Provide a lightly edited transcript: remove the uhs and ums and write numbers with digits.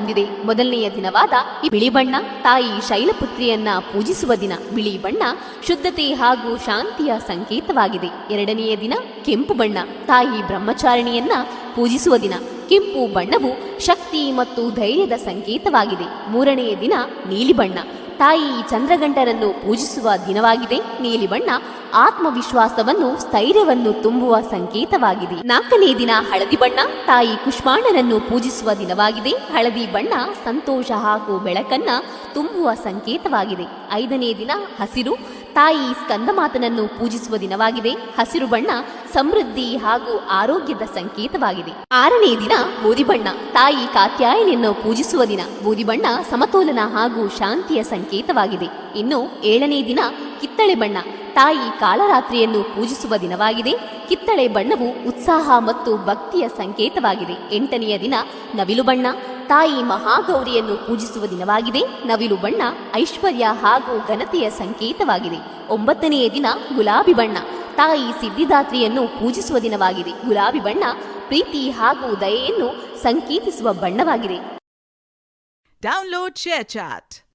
ಹೊಂದಿದೆ. ಮೊದಲನೆಯ ದಿನವಾದ ಈ ಬಿಳಿ ಬಣ್ಣ ತಾಯಿ ಶೈಲಪುತ್ರಿಯನ್ನ ಪೂಜಿಸುವ ದಿನ. ಬಿಳಿ ಬಣ್ಣ ಶುದ್ಧತೆ ಹಾಗೂ ಶಾಂತಿಯ ಸಂಕೇತವಾಗಿದೆ. ಎರಡನೆಯ ದಿನ ಕೆಂಪು ಬಣ್ಣ ತಾಯಿ ಬ್ರಹ್ಮಚಾರಿಣಿಯನ್ನ ಪೂಜಿಸುವ ದಿನ. ಕೆಂಪು ಬಣ್ಣವು ಶಕ್ತಿ ಮತ್ತು ಧೈರ್ಯದ ಸಂಕೇತವಾಗಿದೆ. ಮೂರನೆಯ ದಿನ ನೀಲಿ ಬಣ್ಣ ತಾಯಿ ಚಂದ್ರಗಂಟರನ್ನು ಪೂಜಿಸುವ ದಿನವಾಗಿದೆ. ನೀಲಿ ಬಣ್ಣ ಆತ್ಮವಿಶ್ವಾಸವನ್ನು ಸ್ಥೈರ್ಯವನ್ನು ತುಂಬುವ ಸಂಕೇತವಾಗಿದೆ. ನಾಲ್ಕನೇ ದಿನ ಹಳದಿ ಬಣ್ಣ ತಾಯಿ ಕುಷ್ಮಾಂಡನನ್ನು ಪೂಜಿಸುವ ದಿನವಾಗಿದೆ. ಹಳದಿ ಬಣ್ಣ ಸಂತೋಷ ಹಾಗೂ ಬೆಳಕನ್ನ ತುಂಬುವ ಸಂಕೇತವಾಗಿದೆ. ಐದನೇ ದಿನ ಹಸಿರು ತಾಯಿ ಸ್ಕಂದಮಾತನನ್ನು ಪೂಜಿಸುವ ದಿನವಾಗಿದೆ. ಹಸಿರು ಬಣ್ಣ ಸಮೃದ್ಧಿ ಹಾಗೂ ಆರೋಗ್ಯದ ಸಂಕೇತವಾಗಿದೆ. ಆರನೇ ದಿನ ಬೂದಿ ಬಣ್ಣ ತಾಯಿ ಕಾತ್ಯಾಯನಿಯನ್ನು ಪೂಜಿಸುವ ದಿನ. ಬೂದಿ ಬಣ್ಣ ಸಮತೋಲನ ಹಾಗೂ ಶಾಂತಿಯ ಸಂಕೇತವಾಗಿದೆ. ಇನ್ನು ಏಳನೇ ದಿನ ಕಿತ್ತಳೆ ಬಣ್ಣ ತಾಯಿ ಕಾಳರಾತ್ರಿಯನ್ನು ಪೂಜಿಸುವ ದಿನವಾಗಿದೆ. ಕಿತ್ತಳೆ ಬಣ್ಣವು ಉತ್ಸಾಹ ಮತ್ತು ಭಕ್ತಿಯ ಸಂಕೇತವಾಗಿದೆ. ಎಂಟನೆಯ ದಿನ ನವಿಲು ಬಣ್ಣ ತಾಯಿ ಮಹಾಗೌರಿಯನ್ನು ಪೂಜಿಸುವ ದಿನವಾಗಿದೆ. ನವಿಲು ಬಣ್ಣ ಐಶ್ವರ್ಯ ಹಾಗೂ ಘನತೆಯ ಸಂಕೇತವಾಗಿದೆ. ಒಂಬತ್ತನೆಯ ದಿನ ಗುಲಾಬಿ ಬಣ್ಣ ತಾಯಿ ಸಿದ್ಧಿದಾತ್ರಿಯನ್ನು ಪೂಜಿಸುವ ದಿನವಾಗಿದೆ. ಗುಲಾಬಿ ಬಣ್ಣ ಪ್ರೀತಿ ಹಾಗೂ ದಯೆಯನ್ನು ಸಂಕೇತಿಸುವ ಬಣ್ಣವಾಗಿದೆ. Download share chat.